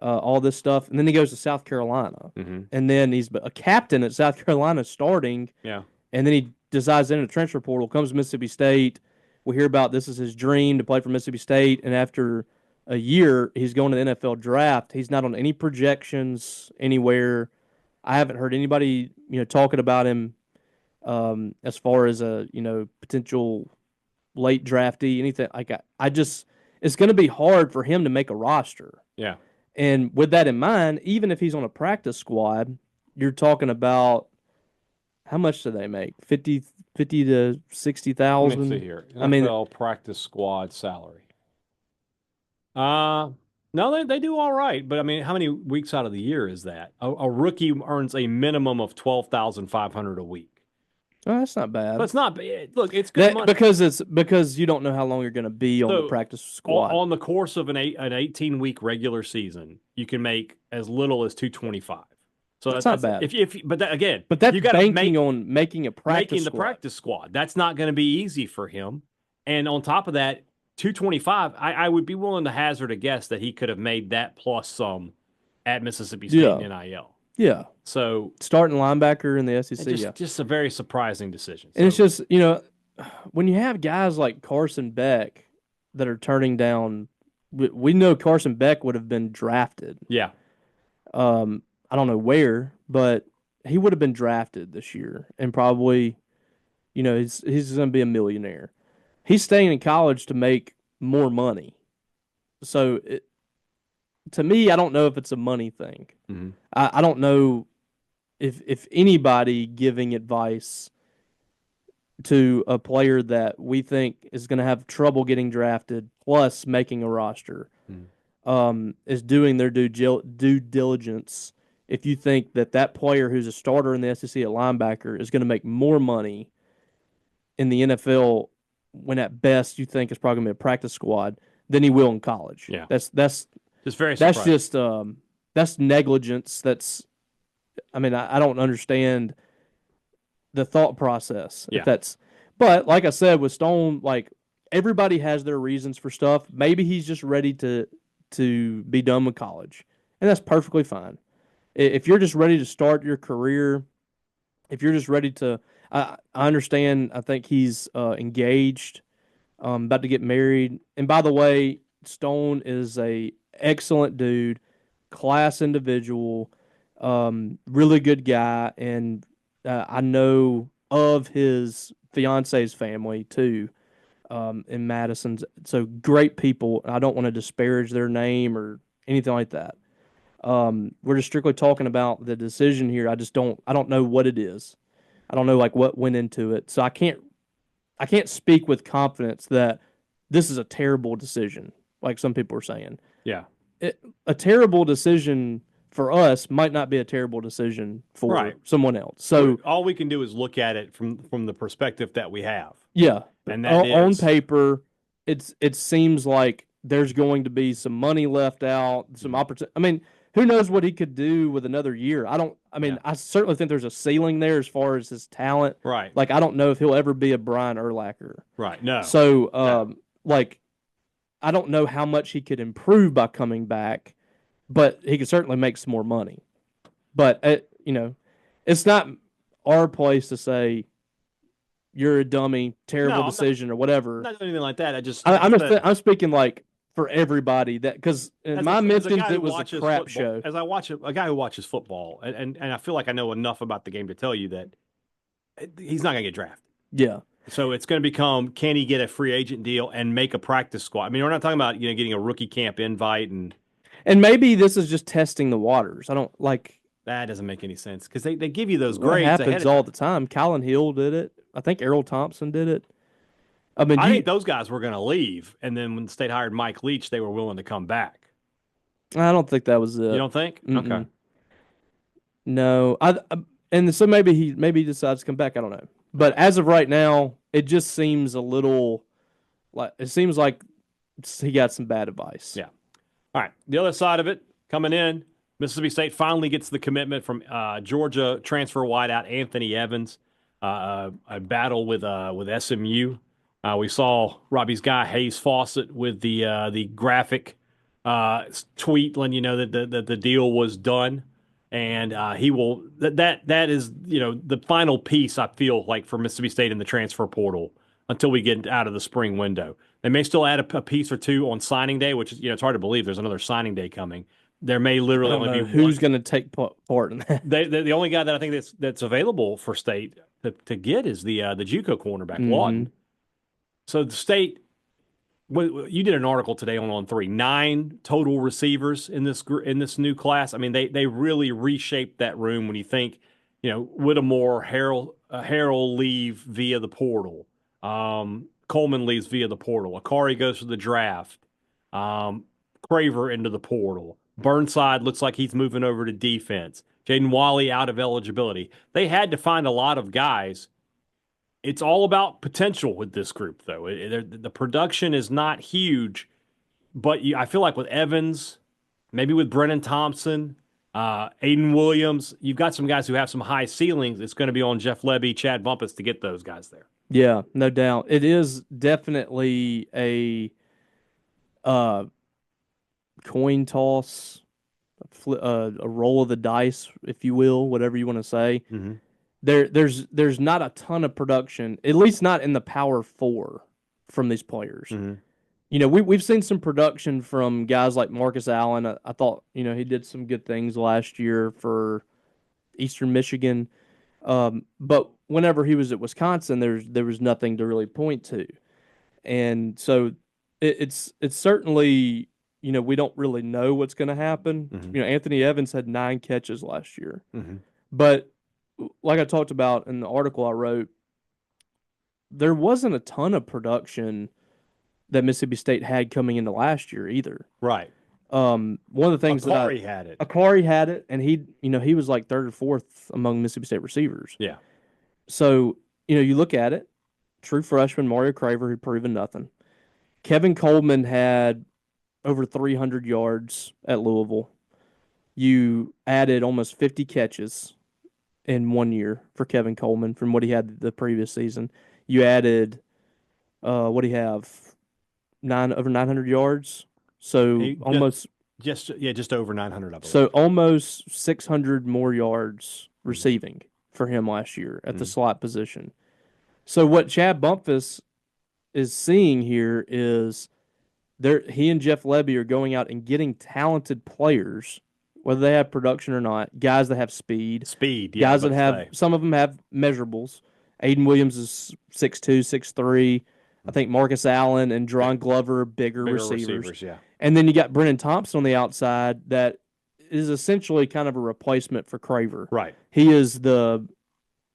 all this stuff. And then he goes to South Carolina. And then he's a captain at South Carolina starting. Yeah. And then he decides to enter the transfer portal, comes to Mississippi State. We hear about this is his dream to play for Mississippi State, and after a year, he's going to the NFL draft. He's not on any projections anywhere. I haven't heard anybody, talking about him as far as a, potential late draftee, anything like that. It's going to be hard for him to make a roster. Yeah. And with that in mind, even if he's on a practice squad, you're talking about how much do they make? 50 to 60,000. Let me see here. NFL practice squad salary. No, they do all right, but how many weeks out of the year is that? A rookie earns a minimum of $12,500 a week. Oh, that's not bad. But it's not. Look, it's good money. because you don't know how long you're going to be on the practice squad. On the course of an 18-week regular season, you can make as little as $225. So that's not bad. But that's you gotta banking on making a practice the practice squad. That's not going to be easy for him. And on top of that, $225. I would be willing to hazard a guess that he could have made that plus some at Mississippi State in NIL. Yeah. So starting linebacker in the SEC. Just a very surprising decision. And it's just when you have guys like Carson Beck that are turning down, we know Carson Beck would have been drafted. Yeah. I don't know where, but he would have been drafted this year and probably, he's going to be a millionaire. He's staying in college to make more money. So to me, I don't know if it's a money thing. Mm-hmm. I don't know if anybody giving advice to a player that we think is going to have trouble getting drafted plus making a roster is doing their due diligence. If you think that player who's a starter in the SEC at linebacker is going to make more money in the NFL when at best you think it's probably going to be a practice squad than he will in college. Yeah. That's just very that's surprising. just that's negligence. I don't understand the thought process. Yeah. But like I said with Stone, like everybody has their reasons for stuff. Maybe he's just ready to be done with college, and that's perfectly fine. If you're just ready to start your career, if you're just ready to, I understand. I think he's engaged, about to get married. And by the way, Stone is a excellent dude, class individual, really good guy, and I know of his fiance's family too, in Madison's. So great people. I don't want to disparage their name or anything like that. We're just strictly talking about the decision here. I don't know what it is. I don't know like what went into it. So I can't speak with confidence that this is a terrible decision, like some people are saying. Yeah. A terrible decision for us might not be a terrible decision for someone else. So all we can do is look at it from the perspective that we have. Yeah. And that on paper, it seems like there's going to be some money left out, some opportunity. I mean, who knows what he could do with another year? I certainly think there's a ceiling there as far as his talent. Right. Like, I don't know if he'll ever be a Brian Urlacher. Right. No. So, I don't know how much he could improve by coming back, but he could certainly make some more money. But, it's not our place to say you're a dummy, terrible decision, or whatever. Not anything like that. I'm speaking like for everybody because in my mentions it was a crap show. As I watch a guy who watches football, and I feel like I know enough about the game to tell you that he's not going to get drafted. Yeah. So it's going to become, can he get a free agent deal and make a practice squad? I mean, we're not talking about getting a rookie camp invite and maybe this is just testing the waters. I don't like that. Doesn't make any sense because they give you those grades. It happens all the time. Colin Hill did it. I think Errol Thompson did it. I think those guys were going to leave, and then when the state hired Mike Leach, they were willing to come back. I don't think that was it. You don't think? Mm-mm. Okay. No, and so maybe he decides to come back. I don't know, but as of right now, it just seems a little like he got some bad advice. Yeah. All right. The other side of it coming in, Mississippi State finally gets the commitment from Georgia transfer wideout Anthony Evans. A battle with SMU. We saw Robbie's guy Hayes Fawcett with the graphic tweet letting you know that the deal was done, and he will that is the final piece I feel like for Mississippi State in the transfer portal until we get out of the spring window. They may still add a piece or two on signing day, which is it's hard to believe there's another signing day coming. There may literally only be who's going to take part in that. The only guy that I think that's available for State to get is the JUCO cornerback Lawton. So the State, you did an article today on 3, 9 total receivers in this new class. I mean, they really reshaped that room when you think, Whittemore, Harrell leave via the portal, Coleman leaves via the portal, Akari goes to the draft, Craver into the portal. Burnside looks like he's moving over to defense. Jaden Wally out of eligibility. They had to find a lot of guys. It's all about potential with this group, though. The production is not huge, but I feel like with Evans, maybe with Brennan Thompson, Aiden Williams, you've got some guys who have some high ceilings. It's going to be on Jeff Lebby, Chad Bumpus to get those guys there. Yeah, no doubt. It is definitely a coin toss, a roll of the dice, if you will, whatever you want to say. Mm-hmm. there's not a ton of production, at least not in the Power Four, from these players. Mm-hmm. We've seen some production from guys like Marcus Allen. I thought he did some good things last year for Eastern Michigan, but whenever he was at Wisconsin, there was nothing to really point to, and so it's certainly we don't really know what's going to happen. Mm-hmm. Anthony Evans had 9 catches last year, Mm-hmm. but like I talked about in the article I wrote, there wasn't a ton of production that Mississippi State had coming into last year either. Right. One of the things Akari had it. Akari had it, and he was like 3rd or 4th among Mississippi State receivers. Yeah. So you look at it, true freshman Mario Craver had proven nothing. Kevin Coleman had over 300 yards at Louisville. You added almost 50 catches in 1 year for Kevin Coleman from what he had the previous season. You added, what do you have? Over 900 yards. So just over 900, I believe. So almost 600 more yards receiving for him last year at the slot position. So what Chad Bumpus is seeing here is he and Jeff Lebby are going out and getting talented players, whether they have production or not, guys that have speed. Yeah, guys that have, some of them have measurables. Aiden Williams is 6'2", 6'3". I think Marcus Allen and Dron Glover are bigger receivers. Yeah. And then you got Brennan Thompson on the outside that is essentially kind of a replacement for Craver. Right. He is the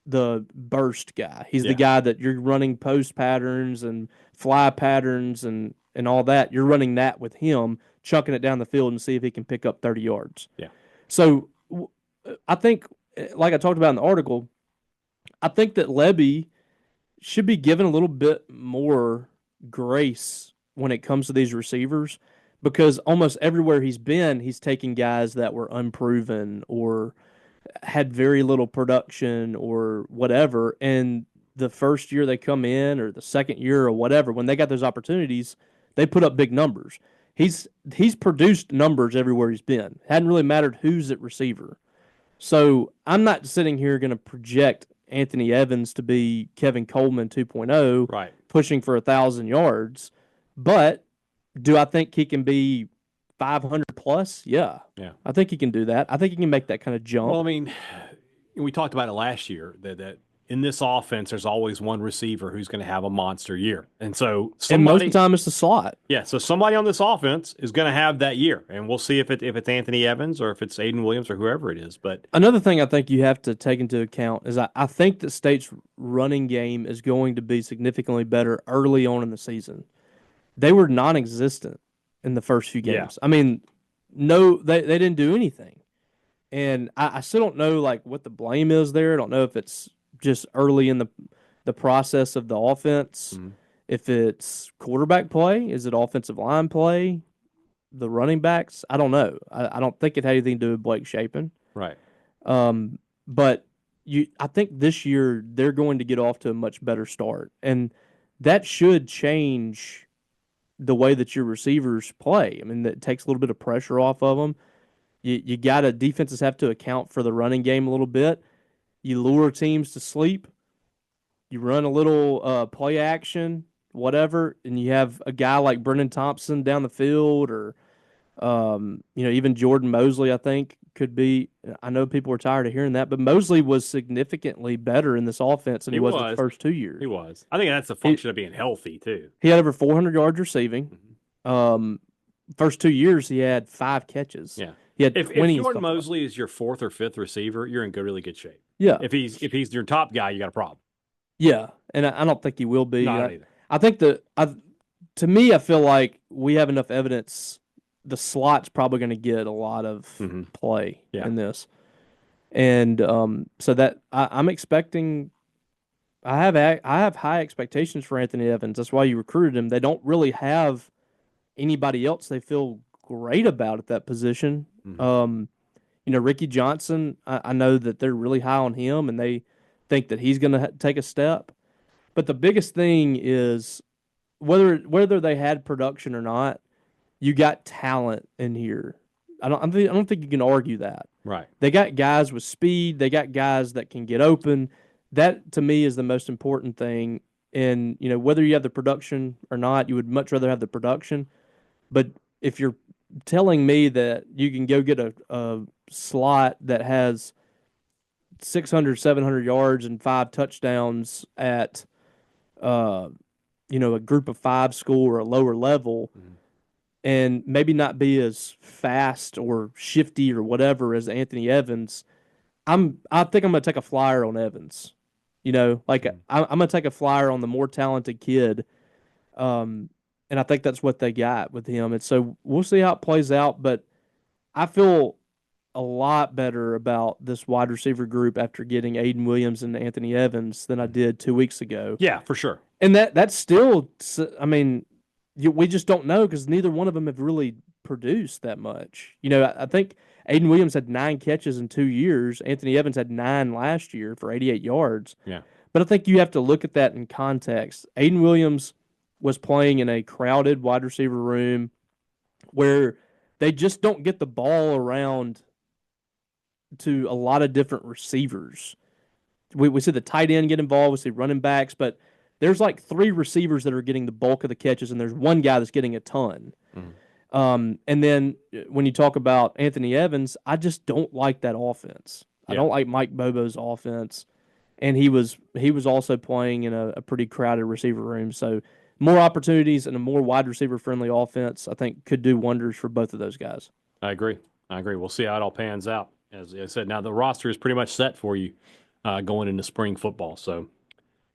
burst guy. He's the guy that you're running post patterns and fly patterns and all that. You're running that with him, chucking it down the field and see if he can pick up 30 yards. Yeah. So I think, like I talked about in the article, I think that Lebby should be given a little bit more grace when it comes to these receivers, because almost everywhere he's been, he's taking guys that were unproven or had very little production or whatever. And the first year they come in, or the second year or whatever, when they got those opportunities, they put up big numbers. He's produced numbers everywhere he's been. Hadn't really mattered who's at receiver. So I'm not sitting here going to project Anthony Evans to be Kevin Coleman 2.0, right, pushing for 1,000 yards. But do I think he can be 500 plus? Yeah. I think he can do that. I think he can make that kind of jump. Well, I mean, we talked about it last year that in this offense, there's always one receiver who's going to have a monster year. And so most of the time it's the slot. Yeah, so somebody on this offense is going to have that year. And we'll see if it's Anthony Evans or if it's Aiden Williams or whoever it is. But another thing I think you have to take into account is I think that State's running game is going to be significantly better early on in the season. They were non-existent in the first few games. Yeah. I mean, no, they didn't do anything. And I still don't know what the blame is there. I don't know if it's just early in the process of the offense. Mm-hmm. If it's quarterback play, is it offensive line play, the running backs? I don't know. I don't think it had anything to do with Blake Shapen. Right. But I think this year they're going to get off to a much better start. And that should change the way that your receivers play. I mean, it takes a little bit of pressure off of them. You got to, defenses have to account for the running game a little bit. You lure teams to sleep. You run a little play action, whatever, and you have a guy like Brennan Thompson down the field, or even Jordan Mosley, I think, could be. I know people are tired of hearing that, but Mosley was significantly better in this offense than he was the first 2 years. He was. I think that's a function of being healthy, too. He had over 400 yards receiving. Mm-hmm. First 2 years, he had 5 catches. Yeah. He had if 20. Jordan Mosley is your 4th or 5th receiver, you're in really good shape. Yeah. If he's your top guy, you got a problem. Yeah, and I don't think he will be. Not either. I think to me, I feel like we have enough evidence. The slot's probably going to get a lot of play in this, and so that I'm expecting. I have high expectations for Anthony Evans. That's why you recruited him. They don't really have anybody else they feel great about at that position. Mm-hmm. Ricky Johnson. I know that they're really high on him, and they think that he's going to take a step. But the biggest thing is whether they had production or not, you got talent in here. I don't think you can argue that. Right. They got guys with speed. They got guys that can get open. That to me is the most important thing. And whether you have the production or not, you would much rather have the production. But if you're telling me that you can go get a slot that has 600, 700 yards and 5 touchdowns at a group of 5 school or a lower level, and maybe not be as fast or shifty or whatever as Anthony Evans, I think I'm going to take a flyer on Evans. I'm going to take a flyer on the more talented kid. And I think that's what they got with him. And so we'll see how it plays out. But I feel a lot better about this wide receiver group after getting Aiden Williams and Anthony Evans than I did 2 weeks ago. Yeah, for sure. And that's still, I mean, we just don't know because neither one of them have really produced that much. I think Aiden Williams had 9 catches in 2 years. Anthony Evans had 9 last year for 88 yards. Yeah. But I think you have to look at that in context. Aiden Williams was playing in a crowded wide receiver room where they just don't get the ball around to a lot of different receivers. We see the tight end get involved, we see running backs, but there's like 3 receivers that are getting the bulk of the catches, and there's one guy that's getting a ton. And then when you talk about Anthony Evans, I just don't like that offense. Yeah. I don't like Mike Bobo's offense, and he was also playing in a pretty crowded receiver room. So more opportunities and a more wide receiver friendly offense, I think, could do wonders for both of those guys. I agree. We'll see how it all pans out. As I said, now the roster is pretty much set for you going into spring football. So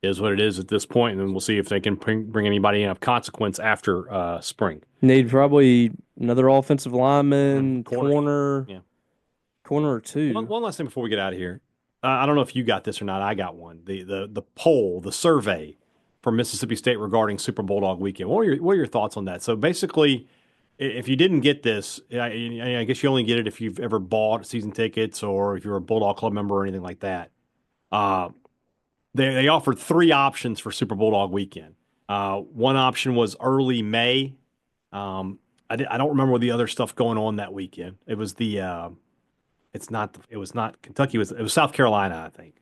it is what it is at this point, and then we'll see if they can bring anybody in of consequence after spring. Need probably another offensive lineman, corner or 2. One last thing before we get out of here. I don't know if you got this or not. I got one. The poll, the survey for Mississippi State regarding Super Bulldog weekend. What are your thoughts on that? So basically, if you didn't get this, I guess you only get it if you've ever bought season tickets or if you're a Bulldog Club member or anything like that. They offered 3 options for Super Bulldog weekend. One option was early May. I don't remember the other stuff going on that weekend. It was it was not Kentucky. It was South Carolina, I think,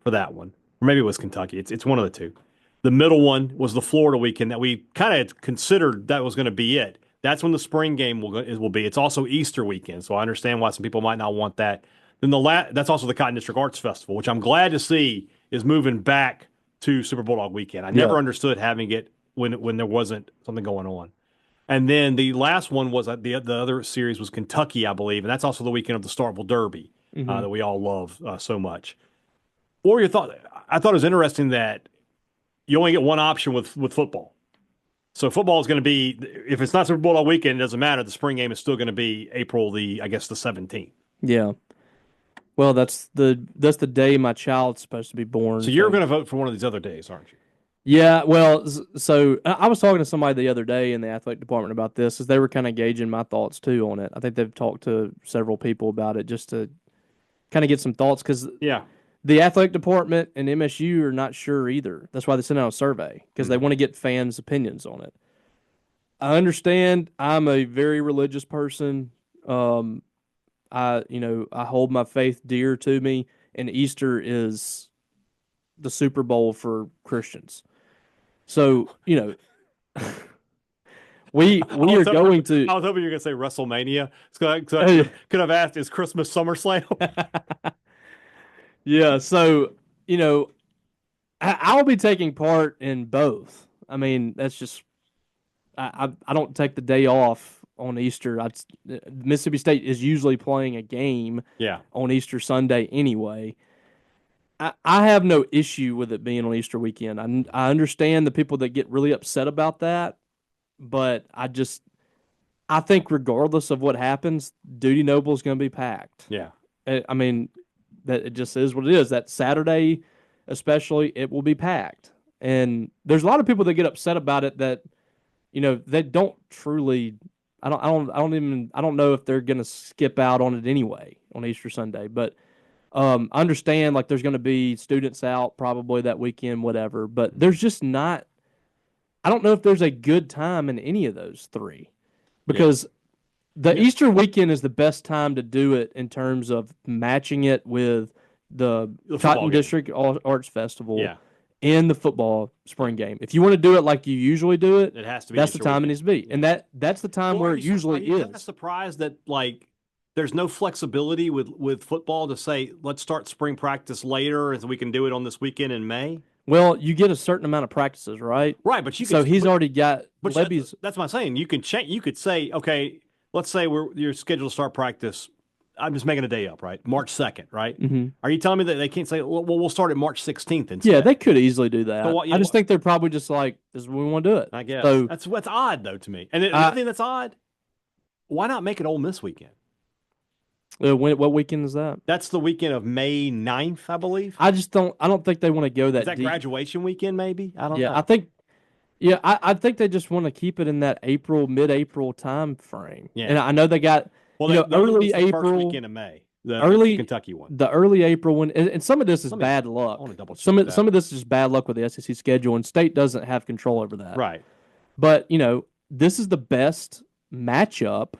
for that one. Or maybe it was Kentucky. It's one of the 2. The middle one was the Florida weekend that we kind of considered that was going to be it. That's when the spring game will be. It's also Easter weekend, so I understand why some people might not want that. Then that's also the Cotton District Arts Festival, which I'm glad to see is moving back to Super Bulldog weekend. I never understood having it when there wasn't something going on. And then the last one was the other series was Kentucky, I believe, and that's also the weekend of the Starkville Derby that we all love so much. What were your thoughts? I thought it was interesting that you only get one option with football. So football is going to be, if it's not Super Bulldog weekend, it doesn't matter. The spring game is still going to be April the 17th. Yeah. Well, that's the day my child's supposed to be born. So you're going to vote for one of these other days, aren't you? Yeah. Well, so I was talking to somebody the other day in the athletic department about this, as they were kind of gauging my thoughts too on it. I think they've talked to several people about it just to kind of get some thoughts because the athletic department and MSU are not sure either. That's why they sent out a survey, because they want to get fans' opinions on it. I understand. I'm a very religious person. I hold my faith dear to me, and Easter is the Super Bowl for Christians. So, we are going to. I was hoping you were going to say WrestleMania. I could have asked, is Christmas SummerSlam? Yeah, so, I'll be taking part in both. I mean, that's just, I don't take the day off on Easter. Mississippi State is usually playing a game on Easter Sunday anyway. I have no issue with it being on Easter weekend. I understand the people that get really upset about that, but I think regardless of what happens, Dudy Noble is going to be packed. Yeah. I mean, that it just is what it is. That Saturday, especially, it will be packed. And there's a lot of people that get upset about it that, they don't truly. I don't know if they're going to skip out on it anyway on Easter Sunday. But understand, like, there's going to be students out probably that weekend, whatever. But there's just not. I don't know if there's a good time in any of those 3, because The Easter weekend is the best time to do it in terms of matching it with the Cotton District Arts Festival. Yeah. In the football spring game. If you want to do it like you usually do it, It has to be. That's the time it needs to be. And that's the time where it usually is. I'm surprised that there's no flexibility with football to say, let's start spring practice later and so we can do it on this weekend in May. Well, you get a certain amount of practices, right? Right, but he's already got Lebby's. That's what I'm saying. You can change. You could say, okay, let's say you're scheduled to start practice. I'm just making a day up, right? March 2nd, right? Mm-hmm. Are you telling me that they can't say, well, we'll start at March 16th instead? Yeah, they could easily do that. So I just think they're probably just like, this is when we want to do it. I guess. So, that's what's odd, though, to me. And the thing that's odd, why not make it Ole Miss weekend? What weekend is that? That's the weekend of May 9th, I believe. I don't think they want to go that deep. Is that graduation weekend, maybe? I don't know. I think they just want to keep it in that mid-April time frame. Yeah. And I know they got early April. First weekend of May. The Kentucky one. The early April one. And some of this is bad luck. I want to double check some of this is bad luck with the SEC schedule, and State doesn't have control over that. Right. But, this is the best matchup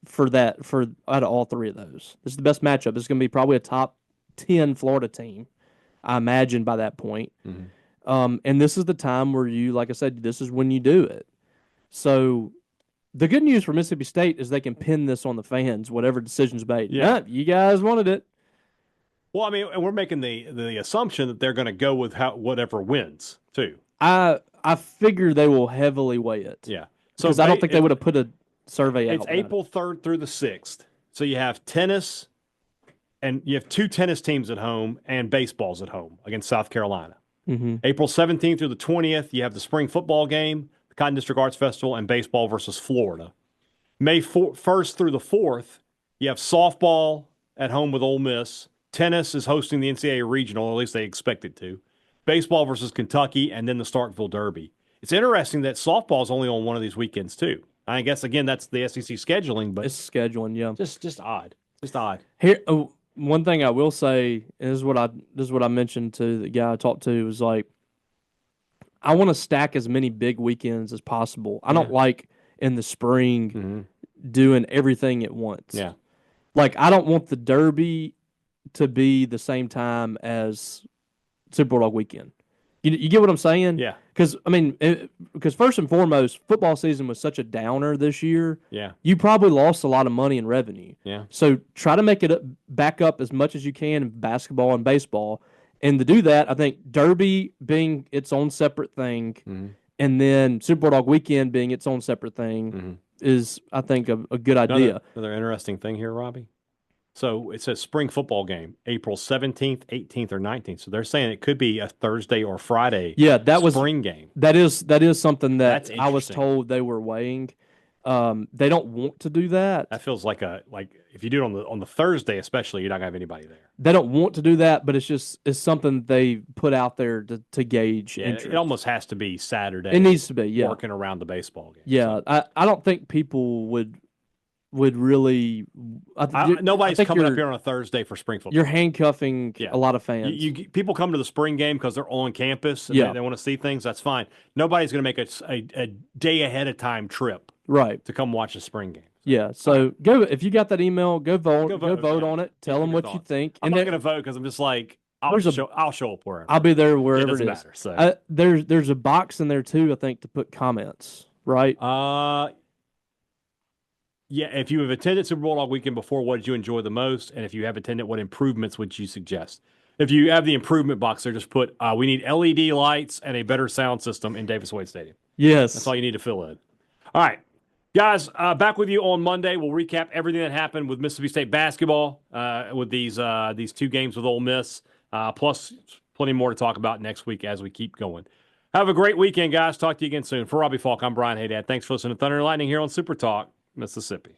for out of all three of those. This is the best matchup. This is going to be probably a top 10 Florida team, I imagine, by that point. Mm-hmm. And this is the time where like I said, this is when you do it. So the good news for Mississippi State is they can pin this on the fans, whatever decision's made. Yeah, you guys wanted it. Well, I mean, and we're making the assumption that they're going to go with whatever wins too. I figure they will heavily weigh it. Yeah, because I don't think they would have put a survey out. It's April 3rd through the 6th. So you have tennis, and you have two tennis teams at home and baseballs at home against South Carolina. Mm-hmm. April 17th through the 20th, you have the spring football game, the Cotton District Arts Festival, and baseball versus Florida. May 1st through the 4th, you have softball at home with Ole Miss. Tennis is hosting the NCAA Regional, or at least they expect it to. Baseball versus Kentucky, and then the Starkville Derby. It's interesting that softball is only on one of these weekends, too. I guess, again, that's the SEC scheduling, but it's scheduling, yeah. Just odd. Just odd. Here, one thing I will say, and this is what I mentioned to the guy I talked to, was like, I want to stack as many big weekends as possible. I don't like in the spring doing everything at once. Yeah. Like, I don't want the Derby to be the same time as Super Bulldog weekend. You get what I'm saying? Yeah. Because, because first and foremost, football season was such a downer this year. Yeah. You probably lost a lot of money in revenue. Yeah. So try to make it back up as much as you can in basketball and baseball. And to do that, I think Derby being its own separate thing, and then Super Bulldog weekend being its own separate thing is, I think, a good idea. Another interesting thing here, Robbie. So it says spring football game, April 17th, 18th, or 19th. So they're saying it could be a Thursday or Friday spring game. That is something that I was told they were weighing. They don't want to do that. That feels like if you do it on the Thursday especially, you're not going to have anybody there. They don't want to do that, but it's something they put out there to gauge interest. It almost has to be Saturday. It needs to be, yeah. Working around the baseball game. Yeah, so. I don't think people would really. Nobody's coming up here on a Thursday for spring football. You're handcuffing a lot of fans. People come to the spring game because they're on campus and they want to see things. That's fine. Nobody's going to make a day ahead of time trip, right, to come watch a spring game. Yeah, so go if you got that email, go vote on it. Tell them what you think. I'm not going to vote because I'm just like I'll show up wherever. I'll be there wherever it is. Matter, so. There's a box in there too, I think, to put comments. Right. Yeah, if you have attended Super Bulldog weekend before, what did you enjoy the most? And if you have attended, what improvements would you suggest? If you have the improvement box there, just put, we need LED lights and a better sound system in Davis Wade Stadium. Yes. That's all you need to fill in. All right. Guys, back with you on Monday. We'll recap everything that happened with Mississippi State basketball with these two games with Ole Miss, plus plenty more to talk about next week as we keep going. Have a great weekend, guys. Talk to you again soon. For Robbie Faulk, I'm Brian Hadad. Thanks for listening to Thunder and Lightning here on Super Talk Mississippi.